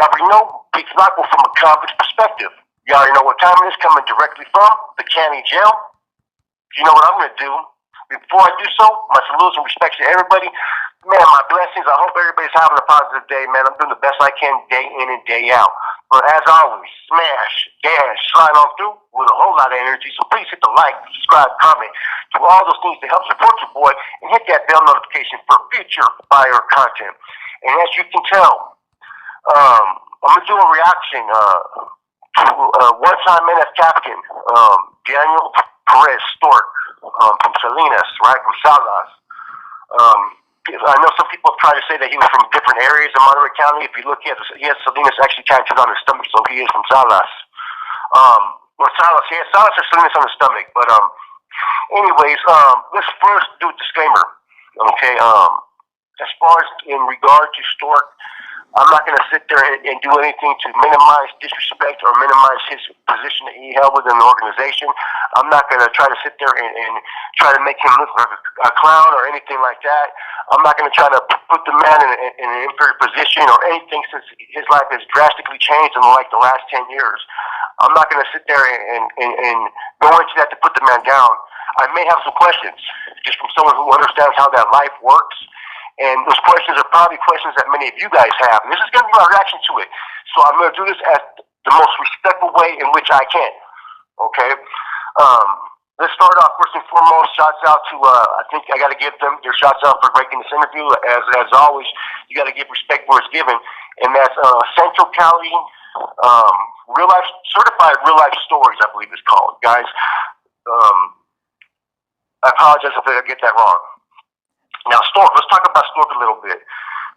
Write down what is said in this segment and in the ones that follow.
you already know, Big Flaco from a convict's perspective. You already know what time it is, coming directly from the Cali jail. You know what I'm going to do. Before I do so, my saludos and respects to everybody. Man, my blessings. I hope everybody's having a positive day, man. I'm doing the best I can day in and day out. But as always, smash, dash, slide on through with a whole lot of energy. So please hit the like, subscribe, comment, do all those things to help support your boy, and hit that bell notification for future fire content. And as you can tell, I'm going to do a reaction to one-time NF captain, Daniel Perez Stork, from Salinas, right, from Saludos. I know some people have tried to say that he was from different areas in Monterey County. If you look, he has Salinas actually tattooed on his stomach, so he is from Saludos. Saludos or Salinas on his stomach. But anyways, let's first do a disclaimer, okay? As far as in regard to Stork, I'm not going to sit there and do anything to minimize disrespect or minimize his position that he held within the organization. I'm not going to try to sit there and try to make him look like a clown or anything like that. I'm not going to try to put the man in an inferior position or anything, since his life has drastically changed in like the last 10 years. I'm not going to sit there and go into that to put the man down. I may have some questions just from someone who understands how that life works. And those questions are probably questions that many of you guys have. And this is going to be my reaction to it. So I'm going to do this as the most respectful way in which I can. Okay? Let's start off first and foremost. Shouts out to, I think I got to give them their shouts out for breaking this interview. As always, you got to give respect where it's given. And that's Central Cali, certified real life stories, I believe it's called. Guys, I apologize if I get that wrong. Now, Stork, let's talk about Stork a little bit.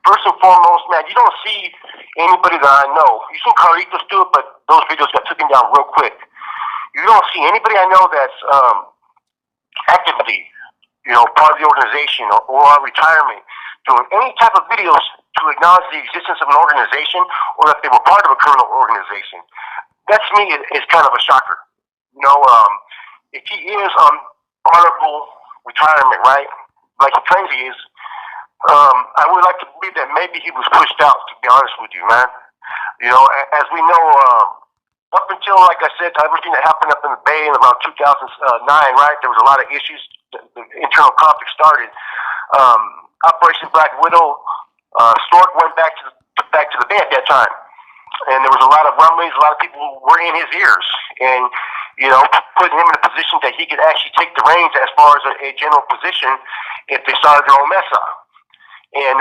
First and foremost, man, you don't see anybody that I know. You seen Carlitos do it, but those videos got taken down real quick. You don't see anybody I know that's actively, part of the organization or on retirement doing any type of videos to acknowledge the existence of an organization or that they were part of a criminal organization. That to me is kind of a shocker. If he is on honorable retirement, right? Like he claims he is, I would like to believe that maybe he was pushed out, to be honest with you, man. As we know, up until, like I said, everything that happened up in the Bay in around 2009, right, there was a lot of issues. The internal conflict started. Operation Black Widow, Stork went back to the Bay at that time. And there was a lot of rumblings, a lot of people were in his ears. And, putting him in a position that he could actually take the reins as far as a general position if they started their own mess up. And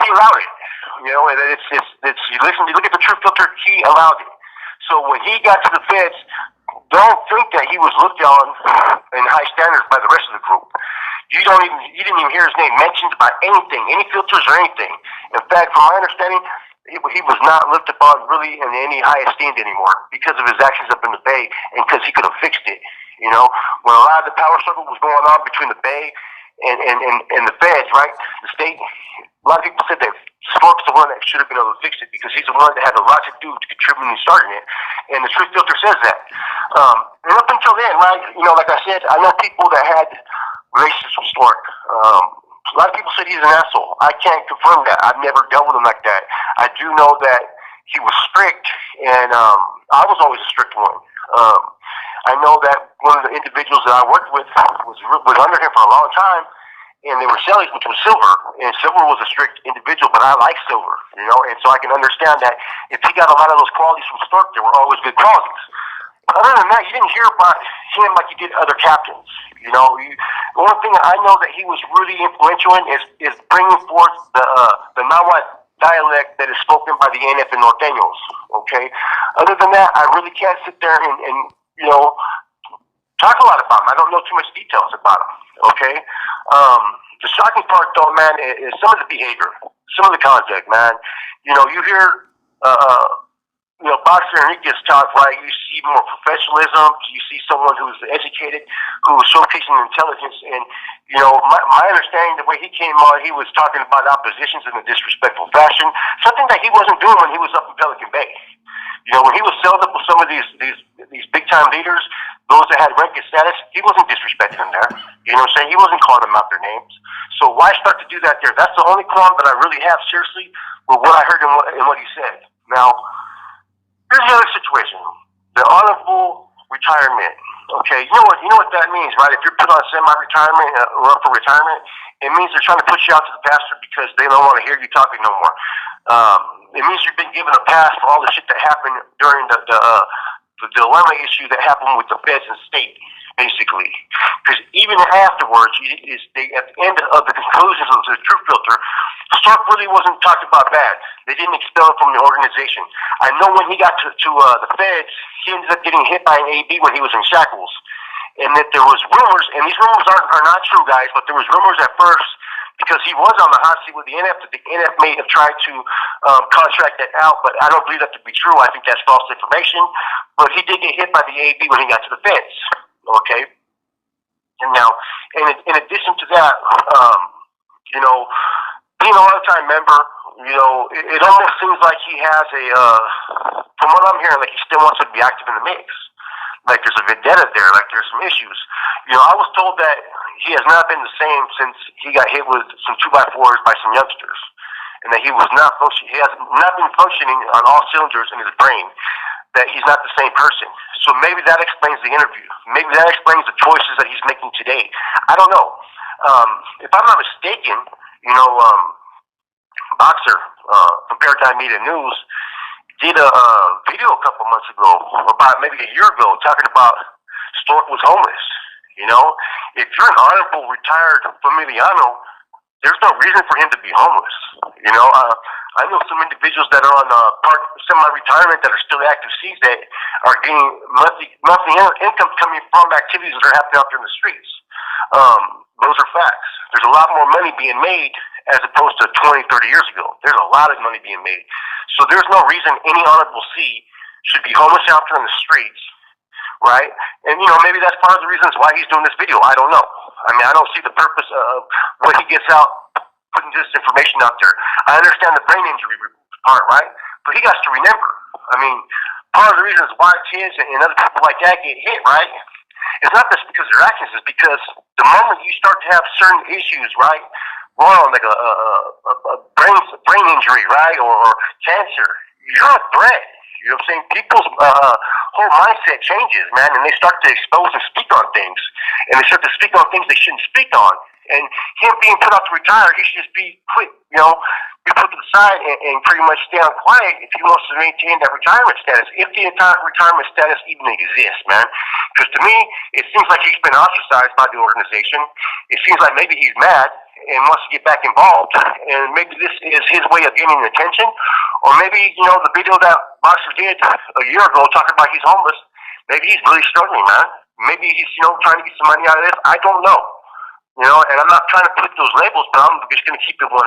he allowed it. You look at the Truth Filter, he allowed it. So when he got to the feds, don't think that he was looked on in high standards by the rest of the group. You didn't even hear his name mentioned by anything, any filters or anything. In fact, from my understanding, he was not looked upon really in any high esteem anymore because of his actions up in the Bay and because he could have fixed it. When a lot of the power struggle was going on between the Bay and the feds, right, the state, a lot of people said that Stork's the one that should have been able to fix it because he's the one that had a lot to do to contribute in starting it. And the Truth Filter says that. And up until then, right, like I said, I know people that had relations with Stork. A lot of people said he's an asshole. I can't confirm that. I've never dealt with him like that. I do know that he was strict, and I was always a strict one. I know that one of the individuals that I worked with was under him for a long time, and they were Cellies, which was Silver, and Silver was a strict individual, but I like Silver, and so I can understand that if he got a lot of those qualities from Stork, they were always good qualities. But other than that, you didn't hear about him like you did other captains. The only thing I know that he was really influential in is bringing forth the Nahuatl dialect that is spoken by the NF and Norteños. Okay. Other than that, I really can't sit there and talk a lot about him. I don't know too much details about him. Okay. The shocking part, though, man, is some of the behavior, some of the conduct, man. You hear. Boxer Enriquez talk, right? You see more professionalism. You see someone who's educated, who's showcasing intelligence. And, my understanding, the way he came on, he was talking about oppositions in a disrespectful fashion, something that he wasn't doing when he was up in Pelican Bay. When he was settled up with some of these big-time leaders, those that had rank and status, he wasn't disrespecting them there. You know what I'm saying? He wasn't calling them out their names. So why start to do that there? That's the only qualm that I really have, seriously, with what I heard and what he said. Now, here's the other situation: the honorable retirement. Okay, you know what that means, right? If you're put on semi-retirement or up for retirement, it means they're trying to push you out to the pasture because they don't want to hear you talking no more. It means you've been given a pass for all the shit that happened during the dilemma issue that happened with the feds and state, basically. Because even afterwards, at the end of the conclusions of the truth filter, Stork really wasn't talked about bad. They didn't expel him from the organization. I know when he got to the feds, he ended up getting hit by an AB when he was in shackles. And that there was rumors, and these rumors are not true, guys, but there was rumors at first because he was on the hot seat with the NF that the NF may have tried to contract that out, but I don't believe that to be true. I think that's false information. But he did get hit by the AB when he got to the feds. Okay? And now, in addition to that, being a long-time member, it almost seems like he has from what I'm hearing, like he still wants to be active in the mix. Like there's a vendetta there, like there's some issues. I was told that he has not been the same since he got hit with some 2x4s by some youngsters. And that he has not been functioning on all cylinders in his brain. That he's not the same person. So maybe that explains the interview. Maybe that explains the choices that he's making today. I don't know. If I'm not mistaken, Boxer from Paradigm Media News did a video a couple months ago, about maybe a year ago, talking about Stork was homeless. If you're an honorable retired familiano, there's no reason for him to be homeless. I know some individuals that are on semi-retirement that are still active Cs that are getting monthly income coming from activities that are happening out there in the streets. Those are facts. There's a lot more money being made as opposed to 20, 30 years ago. There's a lot of money being made. So there's no reason any honorable C should be homeless out there in the streets, right? And, maybe that's part of the reasons why he's doing this video. I don't know. I don't see the purpose of what he gets out, putting this information out there. I understand the brain injury part, right? But he got to remember. Part of the reasons why kids and other people like that get hit, right? It's not just because of their actions. It's because the moment you start to have certain issues, right? Wrong, like a brain injury, right? Or cancer, you're a threat. You know what I'm saying? People's whole mindset changes, man, and they start to expose and speak on things. And they start to speak on things they shouldn't speak on. And him being put out to retire, he should just be quit, be put to the side and pretty much stay on quiet if he wants to maintain that retirement status, if the entire retirement status even exists, man. Because to me, it seems like he's been ostracized by the organization. It seems like maybe he's mad and wants to get back involved, and maybe this is his way of getting attention, or maybe, the video that Boxer did a year ago talking about he's homeless, maybe he's really struggling, man. Maybe he's, trying to get some money out of this. I don't know. And I'm not trying to put those labels, but I'm just going to keep it 100.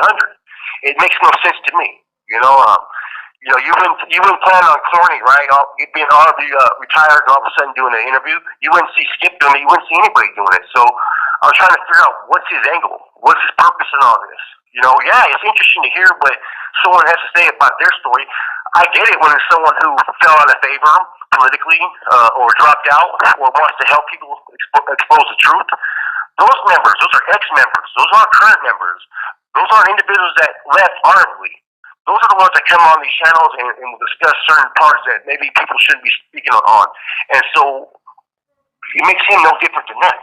It makes no sense to me. You wouldn't plan on Corny, right? Being honorably retired and all of a sudden doing an interview. You wouldn't see Skip doing it. You wouldn't see anybody doing it. So I was trying to figure out what's his angle, what's his purpose in all this. It's interesting to hear what someone has to say about their story. I get it when it's someone who fell out of favor politically or dropped out or wants to help people expose the truth. Those members, those are ex-members. Those aren't current members. Those aren't individuals that left honorably. Those are the ones that come on these channels and will discuss certain parts that maybe people shouldn't be speaking on. And so it makes him no different than that.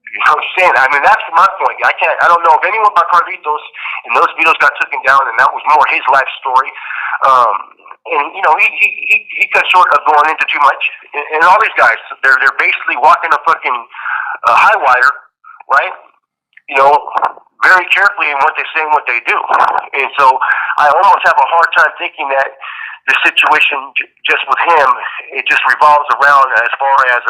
You know what I'm saying? That's my point. I don't know if anyone by Carlitos and those videos got taken down, and that was more his life story. He cut short of going into too much. And all these guys, they're basically walking a fucking high wire, right? Very carefully in what they say and what they do. And so I almost have a hard time thinking that the situation just with him, it just revolves around as far as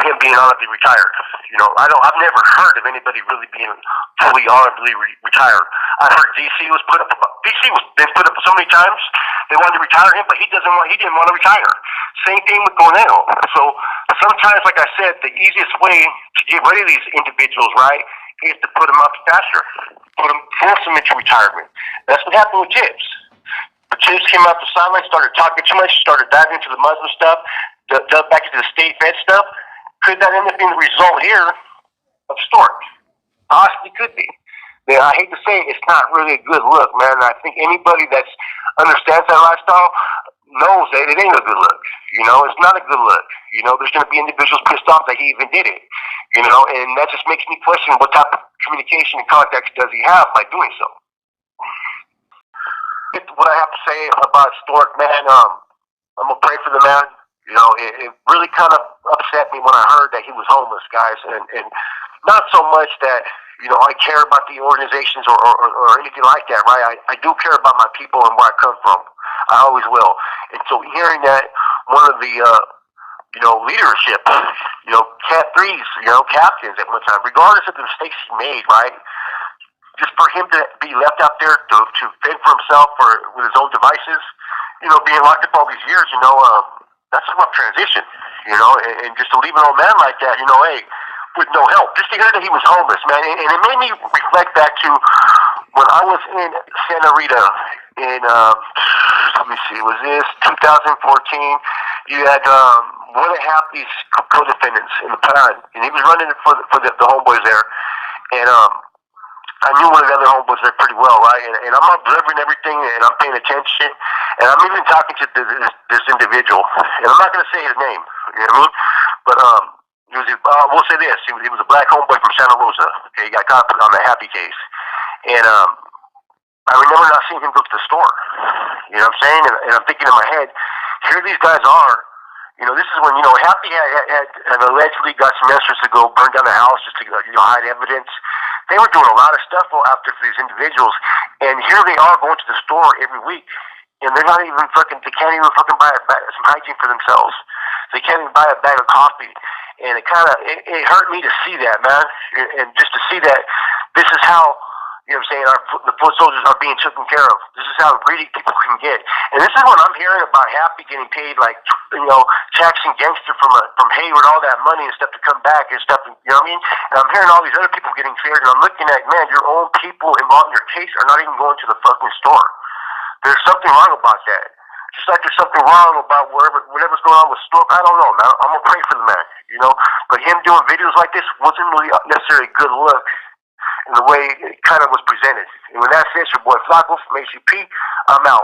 him being honorably retired. I've never heard of anybody really being fully honorably retired. I heard DC was put up so many times. They wanted to retire him, but he didn't want to retire. Same thing with Cornell. So sometimes, like I said, the easiest way to get rid of these individuals, right, is to put them out to pasture, force them into retirement. That's what happened with Tibbs. But Tibbs came out the sideline, started talking too much, started diving into the Muslim stuff, dug back into the state fed stuff. Could that end up being the result here of Stork? Possibly could be. I hate to say it, it's not really a good look, man. I think anybody that's understands that lifestyle knows that it ain't a good look. It's not a good look. There's going to be individuals pissed off that he even did it. And that just makes me question what type of communication and context does he have by doing so. What I have to say about Stork, man, I'm gonna pray for the man. It really kind of upset me when I heard that he was homeless, guys, and not so much that I care about the organizations or anything like that, right? I do care about my people and where I come from. I always will. And so hearing that one of the leadership, Cat 3s, captains at one time, regardless of the mistakes he made, right? Just for him to be left out there to fend for himself with his own devices, being locked up all these years, that's a rough transition, and just to leave an old man like that, hey, with no help. Just to hear that he was homeless, man, and it made me reflect back to when I was in Santa Rita in, let me see, was this 2014? You had one and a half these co-defendants in the pond, and he was running for the homeboys there, and I knew one of the other homeboys there pretty well, right? And I'm observing everything, and I'm paying attention, and I'm even talking to this individual, and I'm not going to say his name, you know what I mean? But we'll say this: he was a black homeboy from Santa Rosa. Okay, he got caught on the Happy case, and I remember not seeing him go to the store. You know what I'm saying? And I'm thinking in my head, here these guys are. This is when Happy had allegedly got some extras to go burn down the house just to hide evidence. They were doing a lot of stuff after these individuals, and here they are going to the store every week, and they're not even they can't even buy some hygiene for themselves. They can't even buy a bag of coffee, and it hurt me to see that, man, and just to see that this is how, what I'm saying, the foot soldiers are being taken care of. This is how greedy people can get. And this is what I'm hearing about Happy getting paid, like, Jackson Gangster from Hayward, all that money and stuff to come back and stuff, you know what I mean? And I'm hearing all these other people getting cleared, and I'm looking at, man, your own people involved in your case are not even going to the fucking store. There's something wrong about that. Just like there's something wrong about whatever's going on with Stork. I don't know, man. I'm going to pray for the man, But him doing videos like this wasn't really necessarily a good look in the way it kind of was presented. And with that said, your boy Flaco from ACP, I'm out.